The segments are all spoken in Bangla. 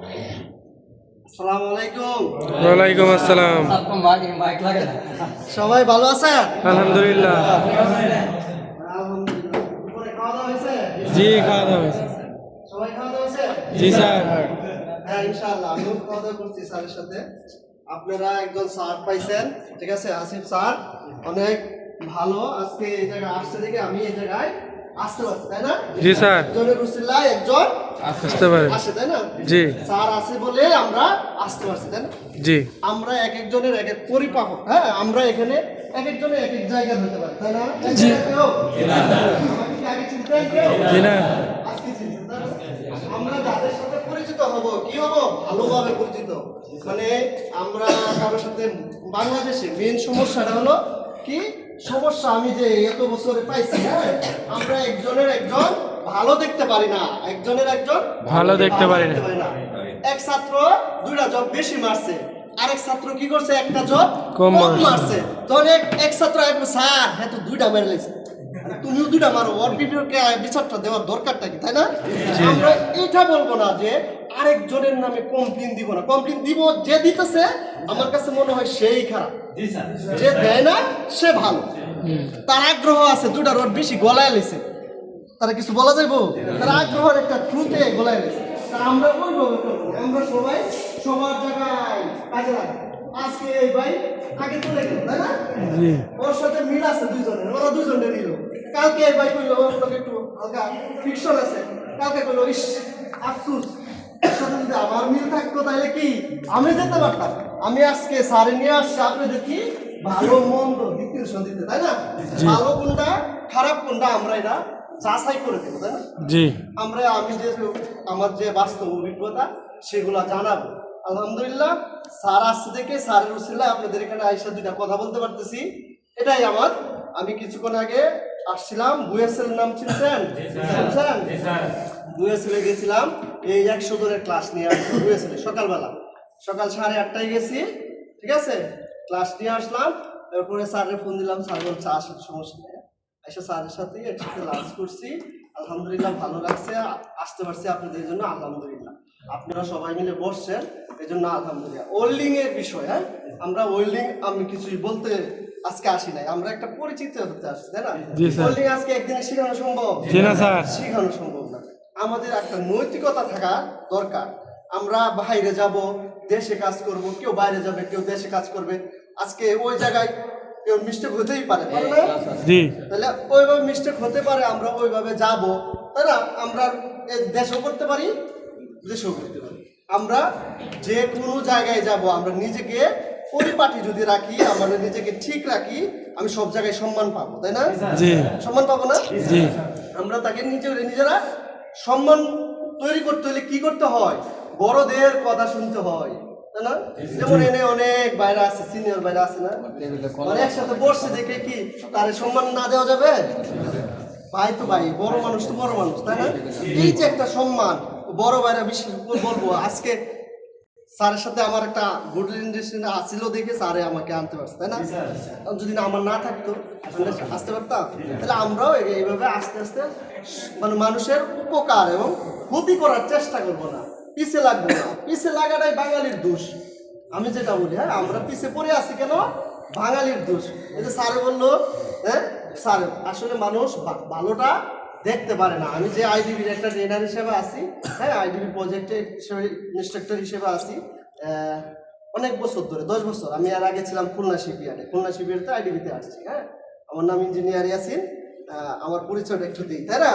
আসসালামু আলাইকুম। ওয়ালাইকুম আসসালাম। সবাই ভালো আছেন? আলহামদুলিল্লাহ। আলহামদুলিল্লাহ। দুপুরে খাওয়া দাওয়া হয়েছে? জি, খাওয়া দাওয়া হয়েছে। সবাই খাওয়া দাওয়া হয়েছে? জি স্যার। হ্যাঁ, ইনশাআল্লাহ আমিও খাওয়া দাওয়া করছি স্যারের সাথে। আপনারা একজন স্যার পাইছেন, ঠিক আছে? আসিফ স্যার অনেক ভালো। আজকে এই জায়গায় আসছে দেখে আমি এই জায়গায় আসতে পারছি, তাই না? জি স্যার। একজনের রুসিল্লাহ একজন আসতে পারে। আসে, তাই না? জি স্যার আছে বলে আমরা আসতে পারছি, তাই না? জি আমরা এক একজনের এক এক পরিপাক, হ্যাঁ, আমরা এখানে এক একজনের এক এক জায়গায় হতে পারি, তাই না? জি। আমাকে কি আগে চিনতেন কেউ? জি না। আজকে চিনতেন, তাই না? আমরা যাদের সাথে পরিচিত হব, কি হব? ভালোভাবে পরিচিত। মানে আমরা কারোর সাথে বাংলাদেশে মেন সমস্যাটা হলো কি সমস্যা, আমি যে এত বছরে পাইছি, হ্যাঁ, আমরা একজনের একজন ভালো দেখতে পারি না, একজনের একজন ভালো দেখতে পারি না। এক ছাত্র দুইটা জব বেশি মারছে, আরেক ছাত্র কি করছে একটা জব কম কম মারছে। মারছে। তখন এক ছাত্র একবার স্যার হ্যাঁ তো দুইটা মেরে লেগেছে, তুমিও দুইটা মারো, ওর ভিডিওকে বিচারটা দেওয়ার দরকারটা কি, তাই না? আমরা এটা বলবো না যে আরেকজনের নামে কমপ্লেন দিব না, কমপ্লেন দিব যে দিতেছে আমার কাছে মনে হয় সেই খারাপ, যে দেয় না সে ভালো, তার আগ্রহ আছে, দুইটা রোড বেশি গলায় লেছে, তারা কিছু বলা যাইব, তার আগ্রহের একটা থ্রুতে গলায় লেছে। আমরা ওইভাবে করবো, আমরা সবাই সবার জায়গায় কাজে লাগবো। আজকে এই ভাই আগে চলে গেল, তাই না? জি ওর সাথে মিল আছে দুইজনের, ওরা দুইজনে নিল। কালকে এই ভাই কইলো ওর লোক একটু হালকা ফিকশন আছে, কালকে কইলো ইস আফসোস, ওর সাথে যদি আমার মিল থাকতো তাহলে কি আমি যেতে পারতাম। আমি আজকে স্যারে নিয়ে আসছি আপনাদের কি ভালো মন্দ ডিসক্রিপশন দিতে, তাই না? ভালো কোনটা খারাপ কোনটা আমরা এটা যাচাই করে দেবো, তাই না? জি আমি যে আমার যে বাস্তব অভিজ্ঞতা সেগুলো জানাবো। আলহামদুলিল্লাহ স্যার আসছে দেখে স্যারের উসিলায় আপনাদের এখানে আইসা দুইটা কথা বলতে পারতেছি, এটাই আমার। আমি কিছুক্ষণ আগে আসছিলাম, বুয়েসেল নাম চিনছেন? বুয়েসেলে গেছিলাম, এই 100 জনের ক্লাস নিয়ে আসছি বুয়েসেলে সকালবেলা, সকাল 8:30টায় গেছি, ঠিক আছে? ক্লাস নিয়ে আসলাম, তারপরে স্যারের ফোন দিলাম, স্যার বলছে আসলে সমস্যা নেই, এসে স্যারের সাথে একসাথে লাঞ্চ করছি। আলহামদুলিল্লাহ ভালো লাগছে, আসতে পারছি আপনাদের জন্য, আলহামদুলিল্লাহ। আপনারা সবাই মিলে বসছেন এই জন্য আলহামদুলিল্লাহ। ওয়েল্ডিং এর বিষয়, হ্যাঁ, আমরা ওয়েল্ডিং আমি কিছুই বলতে আজকে আসি নাই, আমরা একটা পরিচিত হতে আসছি, তাই না? ওয়েল্ডিং আজকে একদিনে শেখানো সম্ভব? জি না স্যার। শেখানো সম্ভব না। আমাদের একটা নৈতিকতা থাকা দরকার। আমরা বাইরে যাব, দেশে কাজ করব, কেউ বাইরে যাবে, কেউ দেশে কাজ করবে। আজকে ওই জায়গায় কেউ মিস্টেক হতেই পারে, তাই না? জি তাহলে ওইভাবে মিস্টেক হতে পারে, আমরা ওইভাবে যাব, তাই না? আমরা দেশও করতে পারি, দেশেও করতে পারি। আমরা যে কোনো জায়গায় যাব, আমরা নিজেকে পরিপাটি যদি রাখি, আমরা নিজেকে ঠিক রাখি, আমি সব জায়গায় সম্মান পাবো, তাই না? জি সম্মান পাবো না? জি আমরা তাকে নিজেরা সম্মান তৈরি করতে হলে কি করতে হয়? বড়দের কথা শুনতে হয়, তাই না? যেমন এনে অনেক বাইরে আছে, সিনিয়র বাইরে আছে না, মানে একসাথে বসছে দেখে কি তার সম্মান না দেওয়া যাবে? ভাই তো ভাই, বড় মানুষ তো বড় মানুষ, তাই না? এই যে একটা সম্মান, বড় ভাইরা বিশেষ করে বলবো, আজকে স্যারের সাথে আমার একটা গুড রিলেশন আসছিল দেখে স্যারে আমাকে আনতে পারছে, তাই না? যদি না আমার না থাকতো তাহলে আসতে পারতাম। তাহলে আমরাও এইভাবে আস্তে আস্তে মানে মানুষের উপকার এবং ক্ষতি করার চেষ্টা করবো না, পিছে লাগবো না। পিছে লাগাটাই বাঙালির দোষ, আমি যেটা বলি, হ্যাঁ, আমরা পিছে পড়ে আছি কেন? বাঙালির দোষ। এই যে স্যার বললো, হ্যাঁ স্যার আসলে মানুষ ভালোটা দেখতে পারে না। আমি যে আইডিবির একটা ট্রেনার হিসেবে আছি, হ্যাঁ, আইডিবি প্রজেক্টে ইনস্ট্রাক্টর হিসেবে আছি অনেক বছর ধরে, 10 বছর। আমি আর আগে ছিলাম খুলনা শিপইয়ার্ডে, খুলনা শিপইয়ার্ডে আইডিবিতে আসছি, হ্যাঁ। আমার নাম ইঞ্জিনিয়ার ইয়াসিন, আমার পরিচয়টা একটু দিই, তাই না?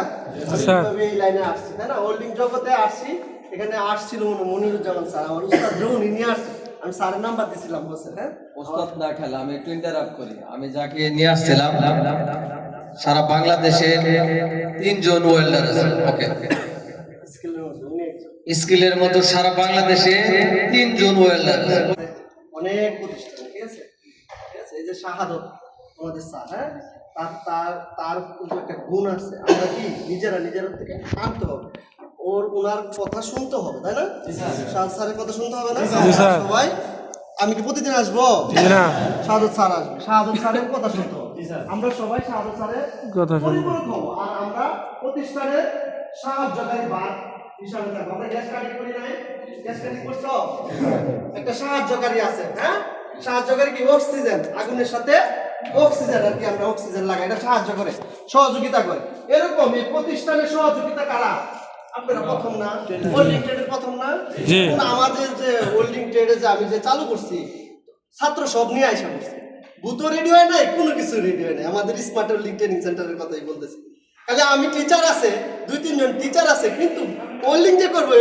আমি এই লাইনে আসছি, তাই না? হোল্ডিং জগতে আসছি, এখানে আসছিল মনিরুজ্জামান স্যার, আমার উস্তাদ উনি নিয়ে আসছি, আমি স্যারের নাম্বার দিয়েছিলাম বসে, হ্যাঁ। ওস্তাদ না খেলা, আমি একটু ইন্টারাপ্ট করি। আমি যাকে নিয়ে আসছিলাম, সারা বাংলাদেশের 3 জন ওয়েল্ডার আছে। ওকে, স্কিলের মতো সারা বাংলাদেশে 3 জন ওয়েল্ডার আছে, অনেক প্রতিষ্ঠান, ঠিক আছে? এই যে শাহাদত আমাদের স্যার, হ্যাঁ, তার তার একটা গুণ আছে, আমরা কি নিজেরা থেকে আনতে হবে, ওনার কথা শুনতে হবে, তাই না? স্যারের কথা শুনতে হবে না সবাই? আমি কি প্রতিদিন আসবো? শাহাদত স্যার আসবে, শাহাদত স্যারের কথা শুনতে হবে। আমরা সবাই শাহাদত স্যারের কথা শুনবো, আর আমরা প্রতিষ্ঠানের সাহায্যকারী হিসাবে থাকবো। আমরা গ্যাস কাটিং করি নাই? গ্যাস কাটিং করছো? একটা সাহায্যকারী আছে, হ্যাঁ? সাহায্যকারী কি? অক্সিজেন, আগুনের সাথে অক্সিজেন আর কি, আমরা অক্সিজেন লাগাই, এটা সাহায্য করে, সহযোগিতা করে। এরকম এই প্রতিষ্ঠানের সহযোগিতা কারা? আপনারা প্রথম না? হোল্ডিং ট্রেডের প্রথম না? জি। এখন আমাদের যে হোল্ডিং ট্রেডে যে আমি যে চালু করছি, ছাত্র সব নিয়ে আইসা করছি। ভূত রেডি হয় নাই, কোনো কিছু রেডি হয় নাই। আমাদের স্মার্ট হোল্ডিং ট্রেনিং সেন্টারের কথাই বলতেছি। কাজে আমি টিচার আছে, 2-3 জন টিচার আছে, কিন্তু হোল্ডিং যে করবো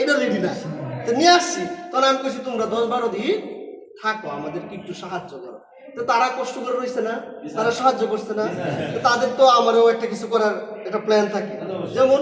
এটা রেডি না। তো নিয়ে আসছি, তখন আমি কইছি তোমরা 10-12 দিন থাকো, আমাদেরকে একটু সাহায্য করো। তো তারা কষ্ট করে রয়েছে না, তারা সাহায্য করছে না, তো তাদের তো আমারও একটা কিছু করার একটা প্ল্যান থাকে। যেমন